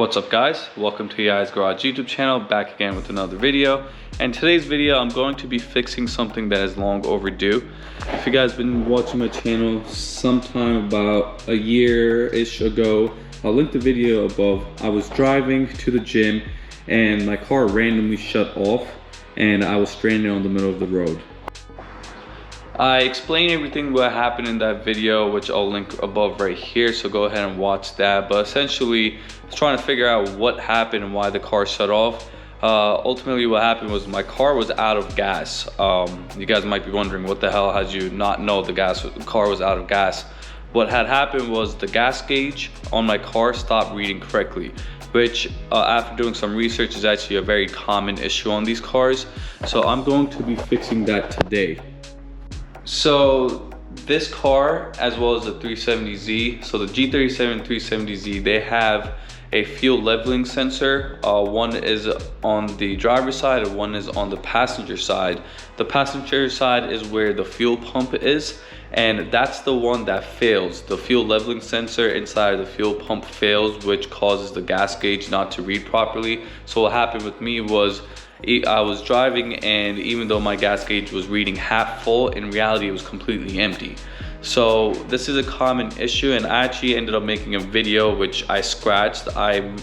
What's up guys, welcome to Yai's Garage YouTube channel, back again with another video. And today's video I'm going to be fixing something that is long overdue. If you guys been watching my channel sometime about a year-ish ago, I'll link the video above. I was driving to the gym and my car randomly shut off and I was stranded on the middle of the road. I explained everything what happened in that video, which I'll link above right here, so go ahead and watch that. But essentially, I was trying to figure out what happened and why the car shut off. Ultimately, what happened was my car was out of gas. You guys might be wondering, what the hell has you not know the car was out of gas? What had happened was the gas gauge on my car stopped reading correctly, which after doing some research is actually a very common issue on these cars. So I'm going to be fixing that today. So this car, as well as the 370Z, so the G37 and 370Z, they have a fuel leveling sensor. One is on the driver's side and one is on the passenger side. The passenger side is where the fuel pump is, and that's the one that fails. The fuel leveling sensor inside of the fuel pump fails, which causes the gas gauge not to read properly. So what happened with me was I was driving, and even though my gas gauge was reading half full, in reality it was completely empty. So this is a common issue, and I actually ended up making a video which I scratched. I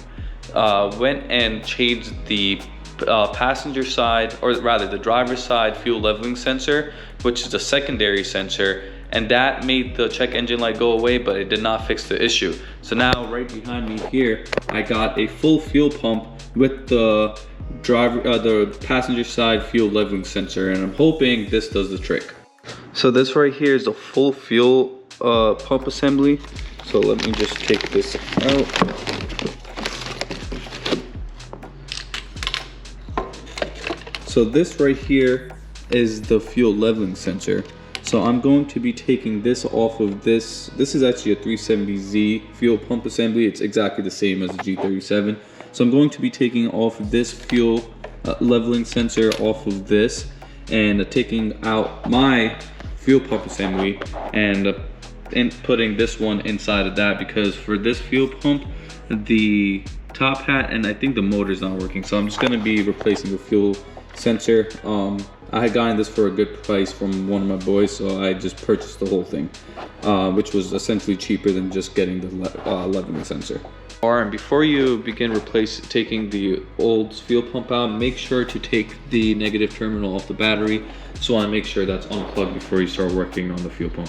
went and changed the passenger side, or rather the driver's side fuel leveling sensor, which is a secondary sensor, and that made the check engine light go away, but it did not fix the issue. So now right behind me here, I got a full fuel pump with the the passenger side fuel leveling sensor, and I'm hoping this does the trick. So this right here is the full fuel pump assembly. So let me just take this out. So this right here is the fuel leveling sensor. So I'm going to be taking this off of this. This is actually a 370Z fuel pump assembly. It's exactly the same as the G37. So I'm going to be taking off this fuel leveling sensor off of this, and taking out my fuel pump assembly and putting this one inside of that, because for this fuel pump, the top hat and I think the motor is not working. So I'm just going to be replacing the fuel sensor. I had gotten this for a good price from one of my boys, so I just purchased the whole thing, which was essentially cheaper than just getting the leveling sensor. And before you begin taking the old fuel pump out, make sure to take the negative terminal off the battery. So I make sure that's unplugged before you start working on the fuel pump.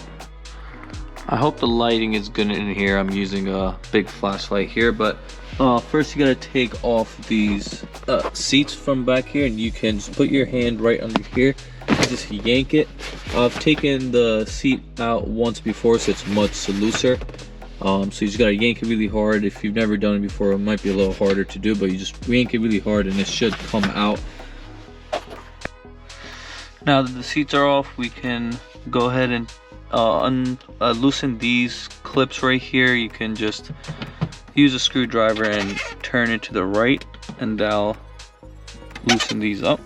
I hope the lighting is good in here. I'm using a big flashlight here, but first you gotta take off these seats from back here, and you can just put your hand right under here and just yank it. I've taken the seat out once before, so it's much looser. So you just gotta yank it really hard. If you've never done it before, it might be a little harder to do, but you just yank it really hard and it should come out. Now that the seats are off, we can go ahead and loosen these clips right here. You can just use a screwdriver and turn it to the right, and I'll loosen these up.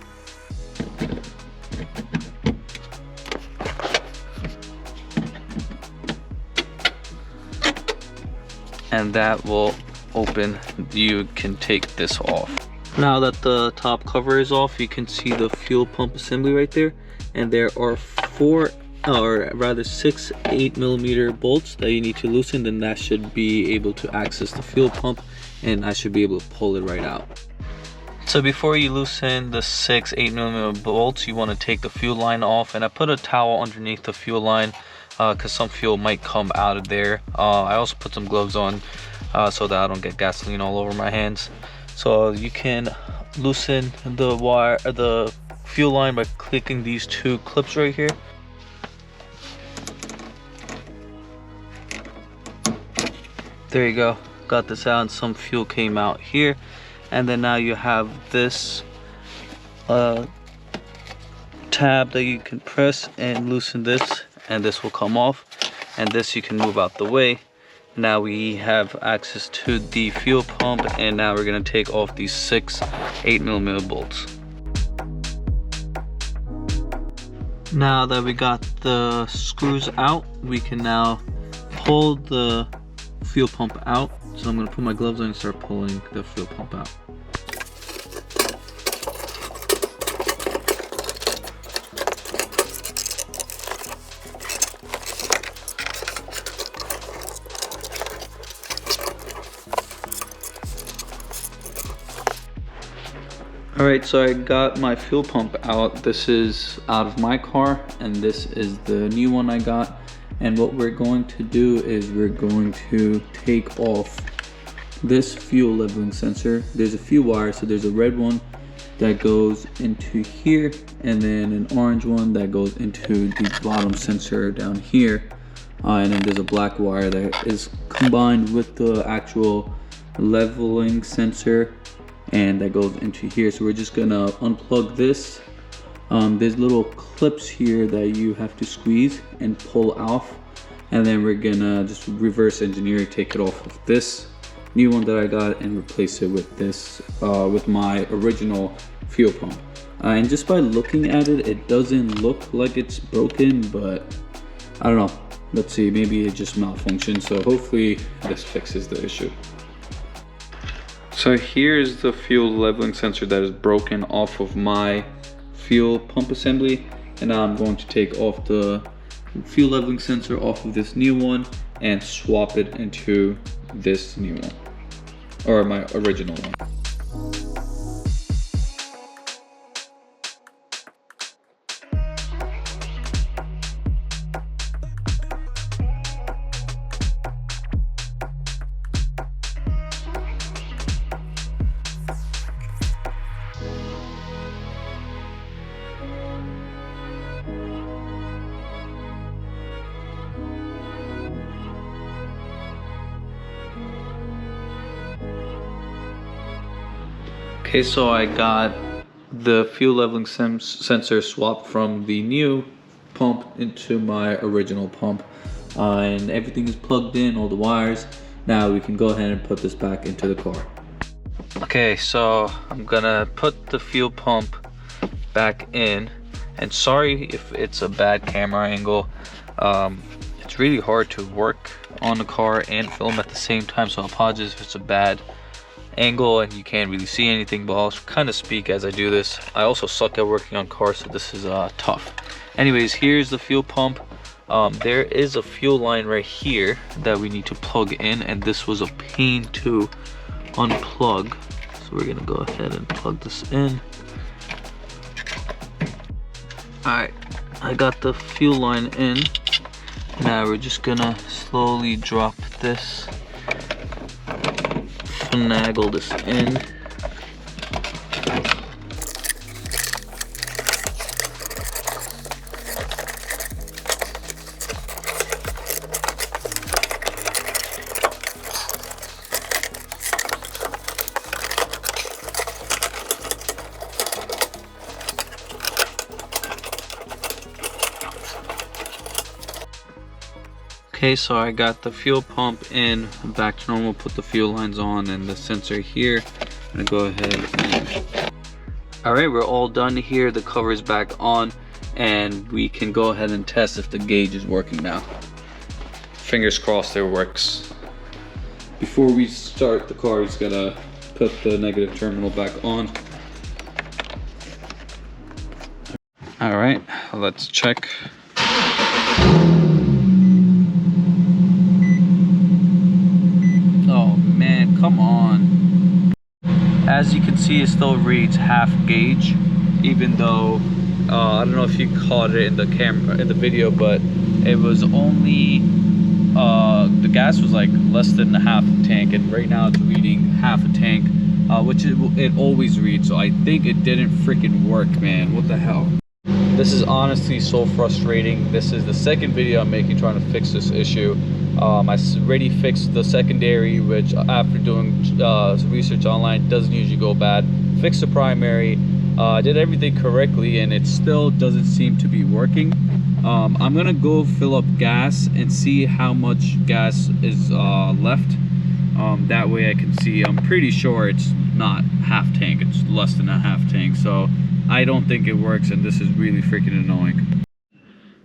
And that will open. You can take this off. Now that the top cover is off, you can see the fuel pump assembly right there, and there are 6 8mm bolts that you need to loosen. Then that should be able to access the fuel pump, and I should be able to pull it right out. So before you loosen the 6 8mm bolts, you want to take the fuel line off, and I put a towel underneath the fuel line because some fuel might come out of there. I also put some gloves on so that I don't get gasoline all over my hands. So you can loosen the fuel line by clicking these two clips right here. There you go, got this out, and some fuel came out here. And then now you have this tab that you can press and loosen this, and this will come off, and this you can move out the way. Now we have access to the fuel pump, and now we're going to take off these 6 8mm bolts. Now that we got the screws out, we can now pull the fuel pump out. So I'm gonna put my gloves on and start pulling the fuel pump out. Alright, so I got my fuel pump out. This is out of my car, and this is the new one I got. And what we're going to do is we're going to take off this fuel leveling sensor. There's a few wires, so there's a red one that goes into here, and then an orange one that goes into the bottom sensor down here. And then there's a black wire that is combined with the actual leveling sensor, and that goes into here. So we're just gonna unplug this. There's little clips here that you have to squeeze and pull off, and then we're gonna just reverse engineer, take it off of this new one that I got and replace it with this, with my original fuel pump. And just by looking at it, it doesn't look like it's broken, but I don't know. Let's see, maybe it just malfunctioned. So hopefully this fixes the issue. So here's the fuel leveling sensor that is broken off of my fuel pump assembly, and now I'm going to take off the fuel leveling sensor off of this new one and swap it into this new one, or my original one. Okay, so I got the fuel leveling sensor swapped from the new pump into my original pump, and everything is plugged in, all the wires. Now we can go ahead and put this back into the car. Okay, so I'm gonna put the fuel pump back in, and sorry if it's a bad camera angle. It's really hard to work on the car and film at the same time, so I apologize if it's a bad angle and you can't really see anything, but I'll kind of speak as I do this. I also suck at working on cars, so this is tough. Anyways, here's the fuel pump. There is a fuel line right here that we need to plug in, and this was a pain to unplug, so we're gonna go ahead and plug this in. Alright, I got the fuel line in. Now we're just gonna slowly drop this, finagle this in. Okay, so I got the fuel pump in, back to normal, put the fuel lines on and the sensor here. I'm gonna go ahead and... Alright, we're all done here. The cover is back on, and we can go ahead and test if the gauge is working now. Fingers crossed it works. Before we start the car, he's gotta put the negative terminal back on. Alright, let's check. Oh man, come on. As you can see, it still reads half gauge, even though I don't know if you caught it in the camera, in the video, but it was only the gas was like less than half a tank, and right now it's reading half a tank, which it always reads. So I think it didn't freaking work, man. What the hell? This is honestly so frustrating. This is the second video I'm making trying to fix this issue. I already fixed the secondary, which after doing research online doesn't usually go bad. Fixed the primary, did everything correctly, and it still doesn't seem to be working. I'm gonna go fill up gas and see how much gas is left. That way I can see. I'm pretty sure it's not half tank, it's less than a half tank, so I don't think it works, and this is really freaking annoying.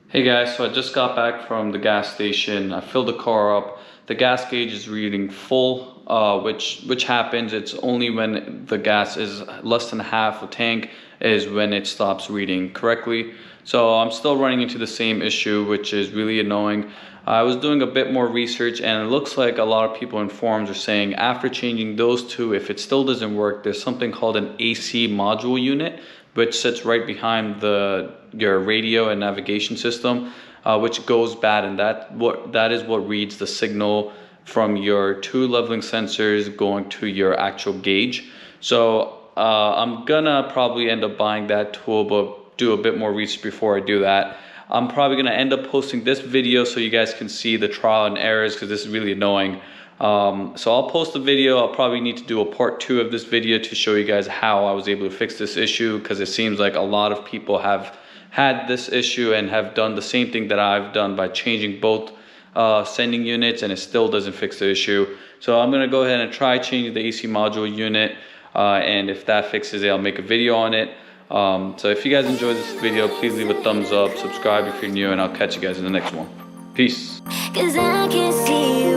Hey guys, so I just got back from the gas station. I filled the car up. The gas gauge is reading full which happens. It's only when the gas is less than half a tank is when it stops reading correctly. So I'm still running into the same issue, which is really annoying. I was doing a bit more research, and it looks like a lot of people in forums are saying after changing those two, if it still doesn't work, there's something called an AC module unit, which sits right behind your radio and navigation system, which goes bad, and that is what reads the signal from your two leveling sensors going to your actual gauge. So I'm gonna probably end up buying that tool, but do a bit more research before I do that. I'm probably gonna end up posting this video so you guys can see the trial and errors, because this is really annoying. So I'll post the video. I'll probably need to do a part 2 of this video to show you guys how I was able to fix this issue, because it seems like a lot of people have had this issue and have done the same thing that I've done by changing both sending units, and it still doesn't fix the issue. So I'm gonna go ahead and try changing the AC module unit, and if that fixes it, I'll make a video on it. So if you guys enjoyed this video, please leave a thumbs up, subscribe if you're new, and I'll catch you guys in the next one. Peace. 'Cause I can see you.